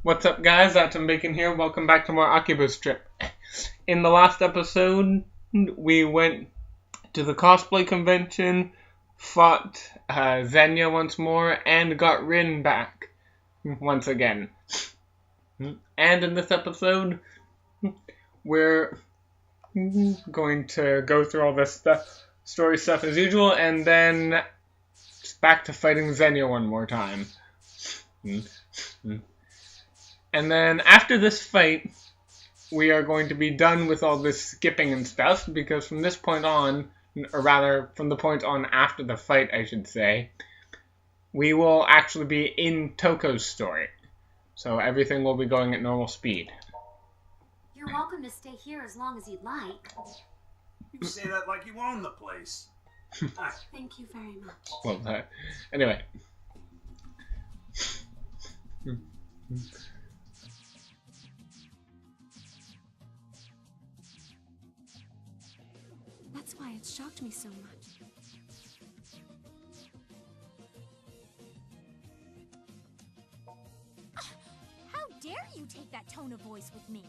What's up, guys? Atom Bacon here. Welcome back to more Akiba strip. In the last episode, we went to the cosplay convention, fought Xenia once more, and got Rin back once again. And in this episode, we're going to go through all this story stuff as usual, and then back to fighting Xenia one more time. And then after this fight, we are going to be done with all this skipping and stuff, because from this point on, or rather, from the point on after the fight, I should say, we will actually be in Toko's story. So everything will be going at normal speed. You're welcome to stay here as long as you'd like. You say that like you own the place. Thank you very much. Well, anyway. That's why it shocked me so much. How dare you take that tone of voice with me?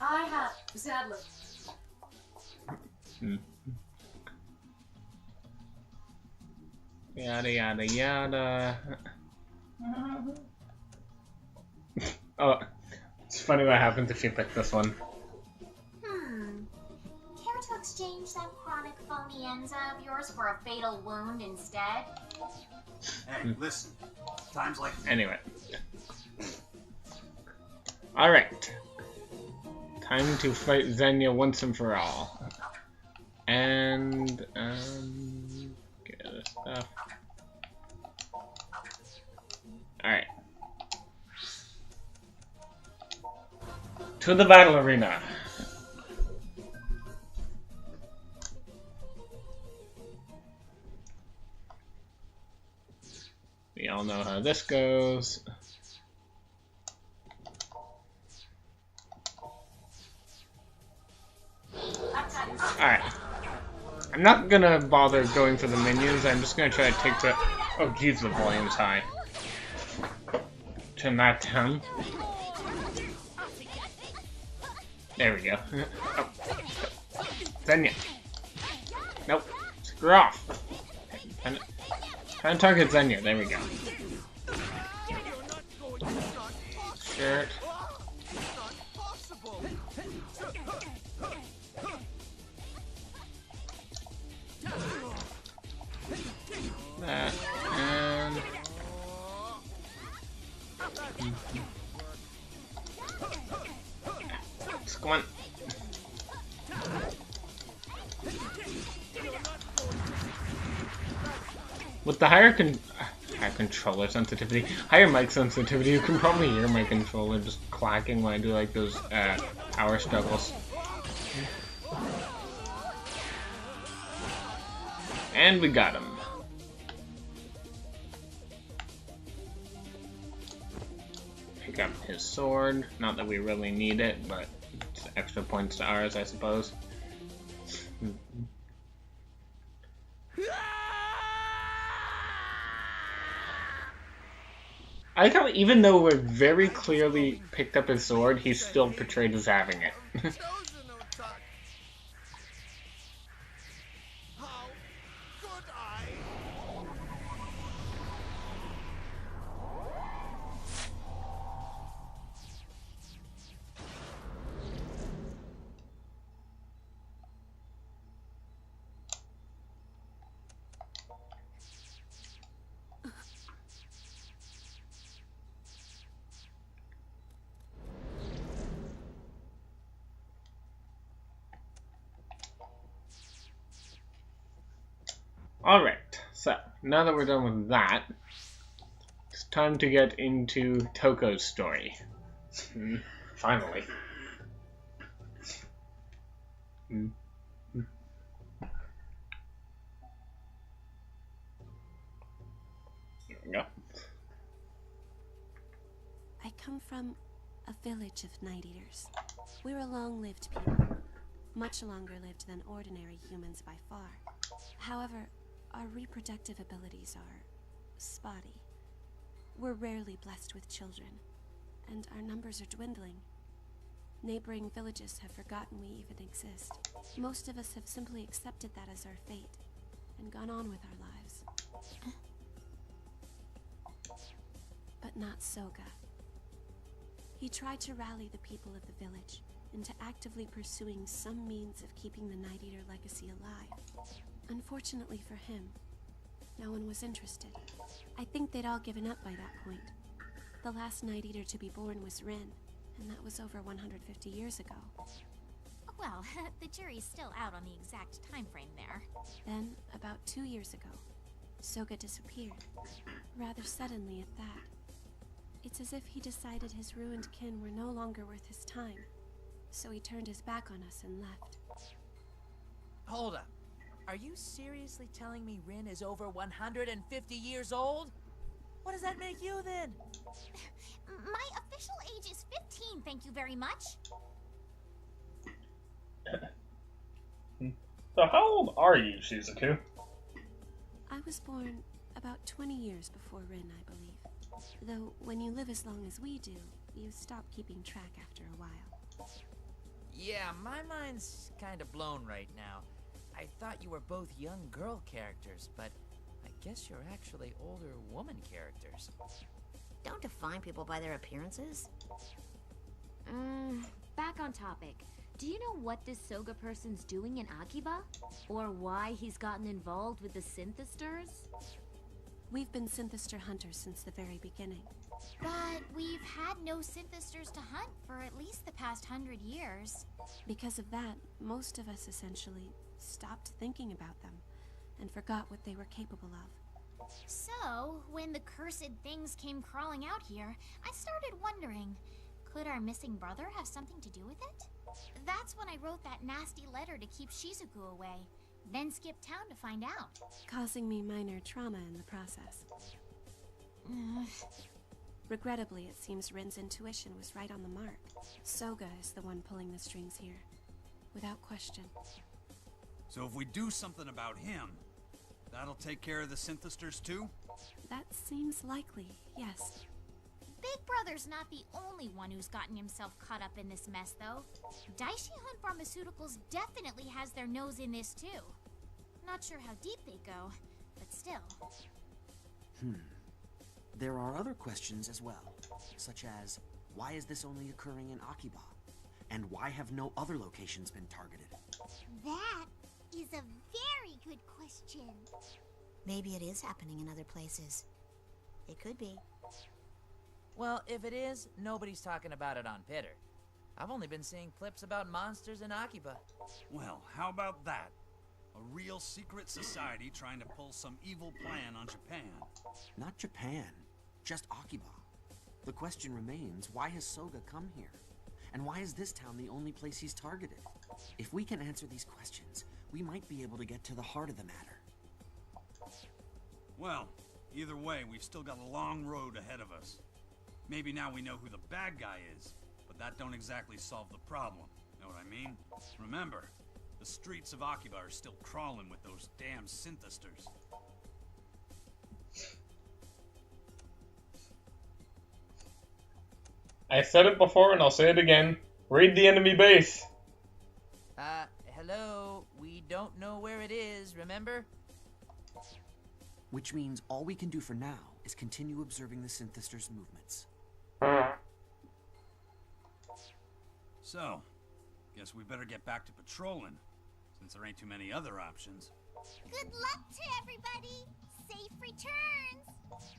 I have Sadler. Yada yada yada. Oh, it's funny what happens if you pick this one. Care to exchange that chronic phony enza of yours for a fatal wound instead? Hey, listen. Times like Anyway. Alright. Time to fight Xenia once and for all. And, get this stuff. Alright. To the battle arena. We all know how this goes. Alright. I'm not gonna bother going for the minions, I'm just gonna try to take the... Oh jeez, the volume's high. Turn that down. There we go. Oh. Xenia. Nope. Screw off. Try and target Xenia, there we go. Shirt. That and come on. With the higher controller sensitivity, higher mic sensitivity, you can probably hear my controller just clacking when I do like those power struggles. And we got him. Pick up his sword. Not that we really need it, but it's extra points to ours, I suppose. I like how even though we're very clearly picked up his sword, he's still portrayed as having it. Alright, So, now that we're done with that, it's time to get into Toko's story. Finally. There we go. I come from a village of night eaters. We're a long-lived people, much longer lived than ordinary humans by far. However, our reproductive abilities are spotty. We're rarely blessed with children, and our numbers are dwindling. Neighboring villages have forgotten we even exist. Most of us have simply accepted that as our fate, and gone on with our lives. But not Soga. He tried to rally the people of the village into actively pursuing some means of keeping the Night Eater legacy alive. Unfortunately for him, no one was interested. I think they'd all given up by that point. The last Night Eater to be born was Rin, and that was over 150 years ago. Well, the jury's still out on the exact time frame there. Then, about 2 years ago, Soga disappeared. Rather suddenly at that. It's as if he decided his ruined kin were no longer worth his time. So he turned his back on us and left. Hold up. Are you seriously telling me Rin is over 150 years old? What does that make you then? My official age is 15, thank you very much. So how old are you, Shizuku? I was born about 20 years before Rin, I believe. Though, when you live as long as we do, you stop keeping track after a while. Yeah, my mind's kind of blown right now. I thought you were both young girl characters, but I guess you're actually older woman characters. Don't define people by their appearances. Back on topic. Do you know what this Soga person's doing in Akiba? Or why he's gotten involved with the Synthesters? We've been Synthester hunters since the very beginning. But we've had no Synthesters to hunt for at least the past 100 years. Because of that, most of us essentially stopped thinking about them and forgot what they were capable of. So, when the cursed things came crawling out here, I started wondering, could our missing brother have something to do with it? That's when I wrote that nasty letter to keep Shizuku away, then skipped town to find out. Causing me minor trauma in the process. Regrettably, it seems Rin's intuition was right on the mark. Soga is the one pulling the strings here, without question. So if we do something about him, that'll take care of the Synthesters too? That seems likely, yes. Big Brother's not the only one who's gotten himself caught up in this mess, though. Daishihan Pharmaceuticals definitely has their nose in this, too. Not sure how deep they go, but still. There are other questions as well, such as, why is this only occurring in Akiba? And why have no other locations been targeted? That is a very good question. Maybe it is happening in other places. It could be. Well, if it is, nobody's talking about it on Pitter. I've only been seeing clips about monsters in Akiba. Well, how about that? A real secret society trying to pull some evil plan on Japan. Not Japan, just Akiba. The question remains, why has Soga come here? And why is this town the only place he's targeted? If we can answer these questions, we might be able to get to the heart of the matter. Well, either way, we've still got a long road ahead of us. Maybe now we know who the bad guy is, but that don't exactly solve the problem. Know what I mean? Remember, the streets of Akiba are still crawling with those damn Synthesters. I said it before and I'll say it again. Raid the enemy base. Hello? We don't know where it is, remember? Which means all we can do for now is continue observing the Synthesters' movements. So, guess we better get back to patrolling, since there ain't too many other options. Good luck to everybody! Safe returns!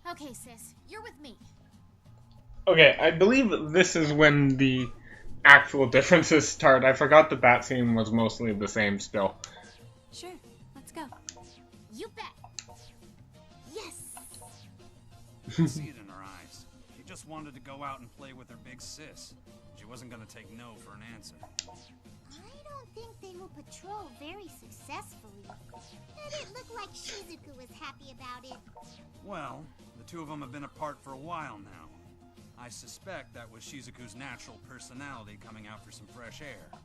Okay, sis, you're with me. Okay, I believe this is when the actual differences start. I forgot the bat scene was mostly the same still. Sure, let's go. You bet. could see it in her eyes. She just wanted to go out and play with her big sis. She wasn't gonna take no for an answer. I don't think they will patrol very successfully. And it looked like Shizuku was happy about it. Well, the two of them have been apart for a while now. I suspect that was Shizuku's natural personality coming out for some fresh air.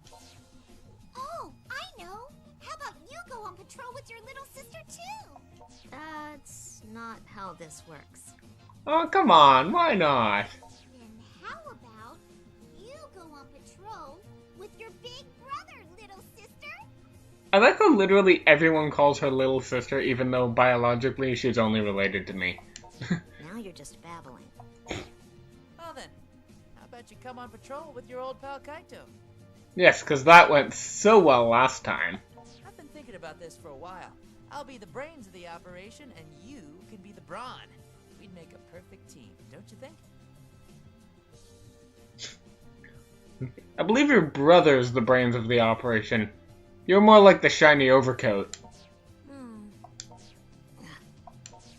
Oh, I know! How about you go on patrol with your little sister too? That's not how this works. Oh, come on, why not? Then how about you go on patrol with your big brother, little sister? I like how literally everyone calls her little sister, even though biologically she's only related to me. Now you're just babbling. Well then, how about you come on patrol with your old pal Kaito? Yes, because that went so well last time. I've been thinking about this for a while. I'll be the brains of the operation, and you can be the brawn. We'd make a perfect team, don't you think? I believe your brother's the brains of the operation. You're more like the shiny overcoat.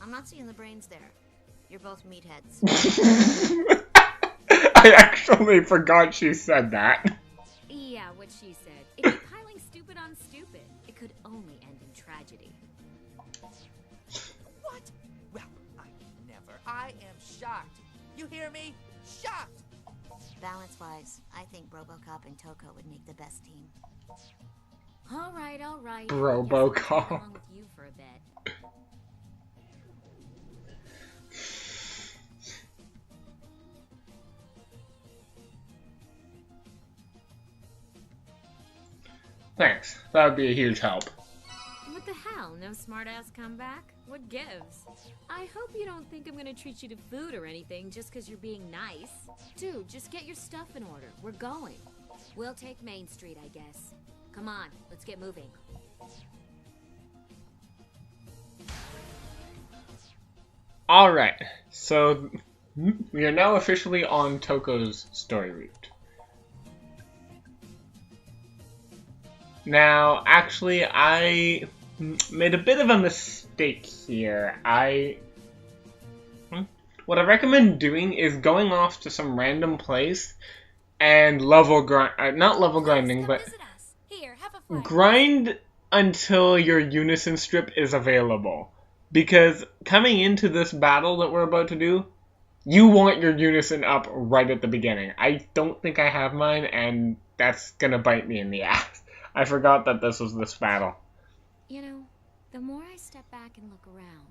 I'm not seeing the brains there. You're both meatheads. I actually forgot she said that. Yeah, what she said. If you're piling stupid on stupid, it could only end in tragedy. What? Well, I am shocked. You hear me? Shocked! Balance-wise, I think RoboCop and Toko would make the best team. All right. RoboCop. Guess I'll go along with you for a bit. Thanks. That would be a huge help. What the hell? No smart-ass comeback? What gives? I hope you don't think I'm gonna treat you to food or anything just because you're being nice. Dude, just get your stuff in order. We're going. We'll take Main Street, I guess. Come on, let's get moving. Alright, so we are now officially on Toko's story route. Now, actually, I made a bit of a mistake here. What I recommend doing is going off to some random place and not level grinding, but Here, have a fire. grind until your unison strip is available. Because coming into this battle that we're about to do, you want your unison up right at the beginning. I don't think I have mine, and that's gonna bite me in the ass. I forgot that this was this battle. You know, the more I step back and look around,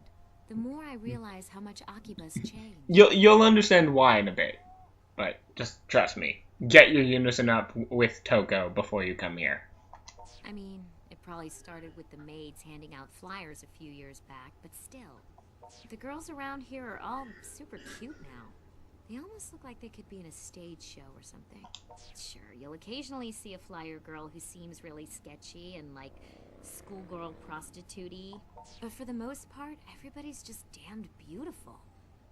the more I realize how much Akiba's changed. You'll understand why in a bit, but just trust me. Get your unison up with Toko before you come here. I mean, it probably started with the maids handing out flyers a few years back, but still. The girls around here are all super cute now. They almost look like they could be in a stage show or something. Sure, you'll occasionally see a flyer girl who seems really sketchy and like schoolgirl prostitute-y. But for the most part, everybody's just damned beautiful.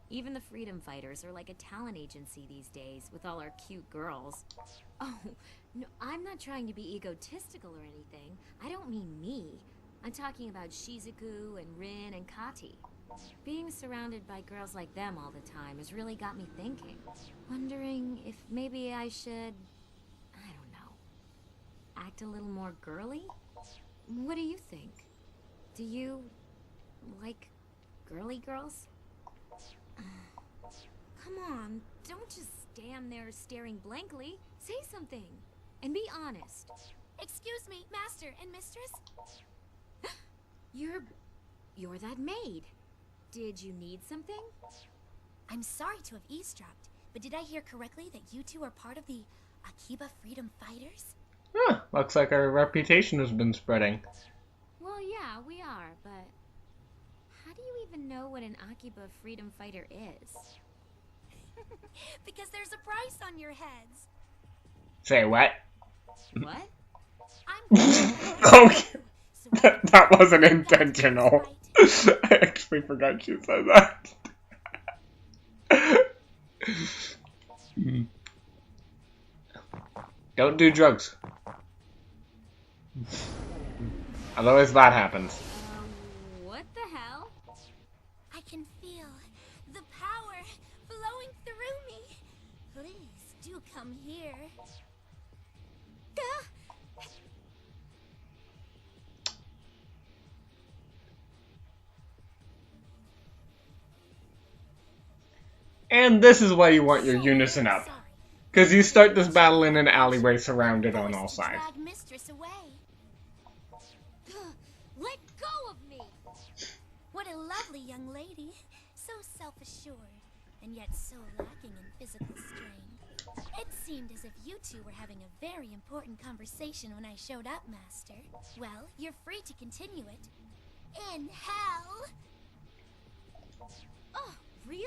Even the freedom fighters are like a talent agency these days with all our cute girls. Oh, no, I'm not trying to be egotistical or anything. I don't mean me. I'm talking about Shizuku and Rin and Kati. Being surrounded by girls like them all the time has really got me thinking. Wondering if maybe I should, I don't know, act a little more girly? What do you think? Do you like girly girls? Come on, don't just stand there staring blankly. Say something, and be honest. Excuse me, master and mistress? You're that maid. Did you need something? I'm sorry to have eavesdropped, but did I hear correctly that you two are part of the Akiba Freedom Fighters? Huh, looks like our reputation has been spreading. Well, yeah, we are, but how do you even know what an Akiba Freedom Fighter is? Because there's a price on your heads. Say what? What? I'm Okay. That wasn't intentional. I actually forgot you said that. Don't do drugs. Otherwise that happens. What the hell? I can feel The power flowing through me. Please do come here. And this is why you want your unison up. Because you start this battle in an alleyway surrounded on all sides. Drag mistress away. Let go of me! What a lovely young lady. So self-assured, and yet so lacking in physical strength. It seemed as if you two were having a very important conversation when I showed up, Master. Well, you're free to continue it. In hell! Oh, really?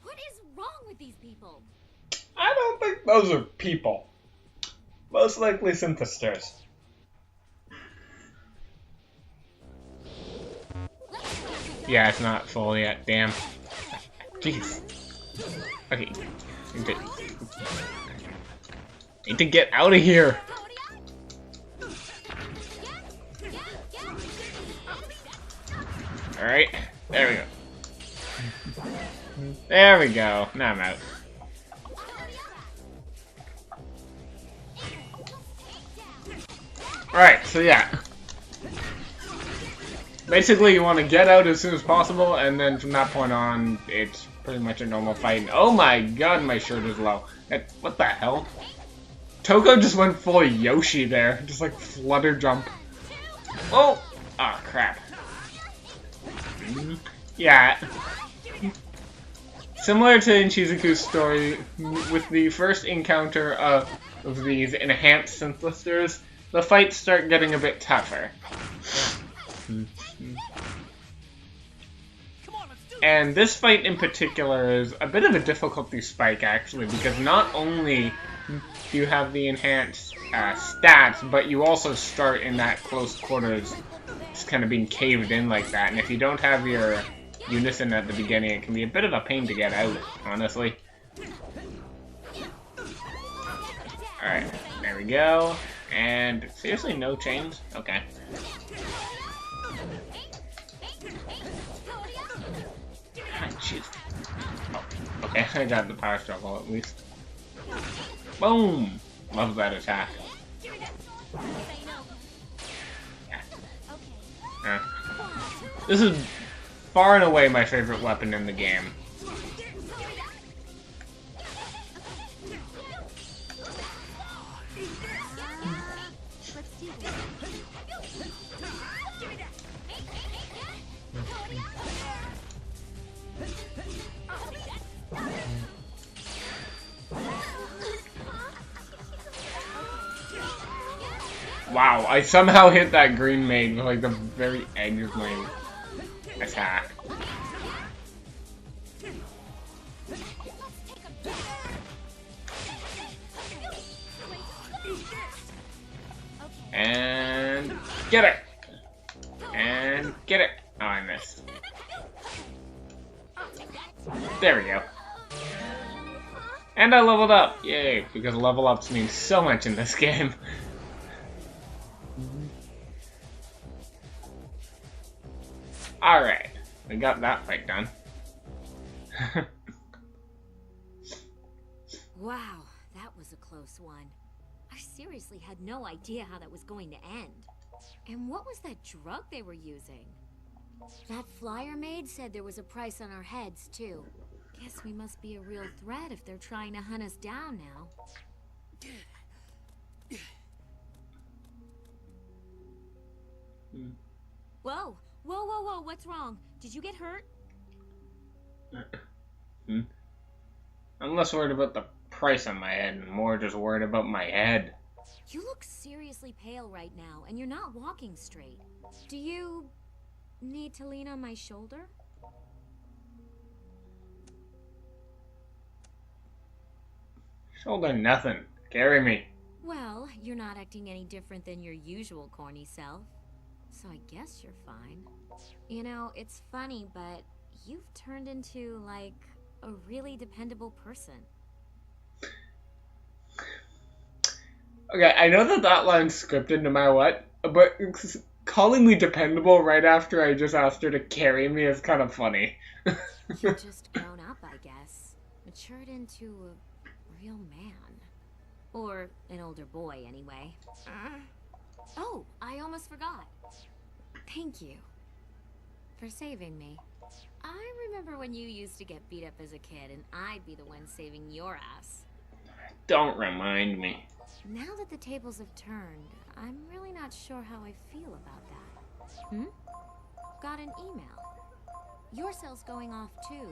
What is wrong with these people? I don't think those are people. Most likely synthesters. Yeah, it's not full yet. Damn. Jeez. Okay. Need to get out of here. Alright. There we go. There we go. Now I'm out. Alright, so yeah. Basically, you want to get out as soon as possible, and then from that point on, it's pretty much a normal fight. Oh my god, my shirt is low. What the hell? Toko just went full Yoshi there. Just like flutter jump. Oh! Oh, crap. Yeah. Similar to in Shizuku's story, with the first encounter of these enhanced synthesters, the fights start getting a bit tougher. And this fight in particular is a bit of a difficulty spike, actually, because not only do you have the enhanced stats, but you also start in that close quarters, just kind of being caved in like that. And if you don't have your unison at the beginning, it can be a bit of a pain to get out, honestly. Alright, there we go. And seriously, no chains? Okay. Jeez. Oh, okay, I got the power struggle at least. Boom! Love that attack. Yeah. This is far and away my favorite weapon in the game. Wow, I somehow hit that green maid with like the very edge of my attack. And get it! And get it! Oh, I missed. There we go. And I leveled up! Yay! Because level ups mean so much in this game. Alright, we got that fight done. Wow, that was a close one. I seriously had no idea how that was going to end. And what was that drug they were using? That flyer maid said there was a price on our heads, too. Guess we must be a real threat if they're trying to hunt us down now. Whoa! Whoa, whoa, whoa, what's wrong? Did you get hurt? I'm less worried about the price on my head and more just worried about my head. You look seriously pale right now, and you're not walking straight. Do you need to lean on my shoulder? Shoulder nothing. Carry me. Well, you're not acting any different than your usual corny self. So I guess you're fine. You know, it's funny, but you've turned into, like, a really dependable person. Okay, I know that line's scripted no matter what, but calling me dependable right after I just asked her to carry me is kind of funny. You've just grown up, I guess. Matured into a real man. Or an older boy, anyway. Oh, I almost forgot. Thank you for saving me. I remember when you used to get beat up as a kid, and I'd be the one saving your ass. Don't remind me. Now that the tables have turned, I'm really not sure how I feel about that. Got an email. Your cell's going off too.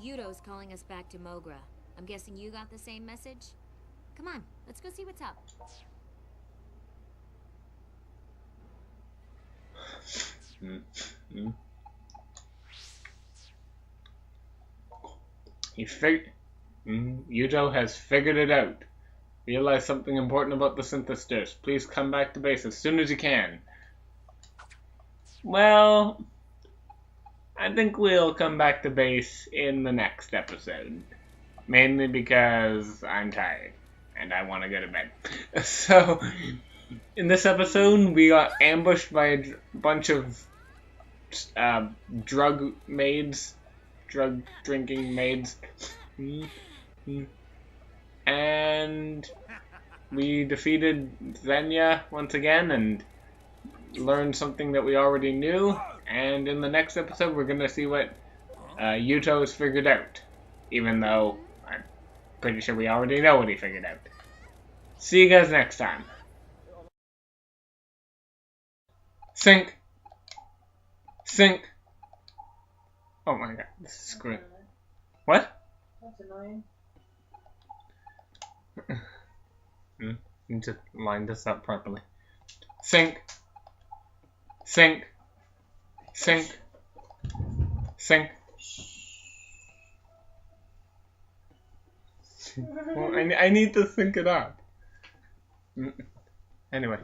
Yudo's calling us back to Mogra. I'm guessing you got the same message? Come on, let's go see what's up. Yudo has figured it out. Realize something important about the synthesisters. Please come back to base as soon as you can. Well, I think we'll come back to base in the next episode. Mainly because I'm tired and I want to go to bed. So, in this episode, we got ambushed by a bunch of drug drinking maids. And we defeated Xenia once again and learned something that we already knew. And in the next episode, we're going to see what Yuto has figured out. Even though I'm pretty sure we already know what he figured out. See you guys next time. Sync. Sync. Oh my god, this is great. What? That's annoying. Need to line this up properly. Sync. Sync. Sync. Sync. Well, I need to sync it up. Anyway.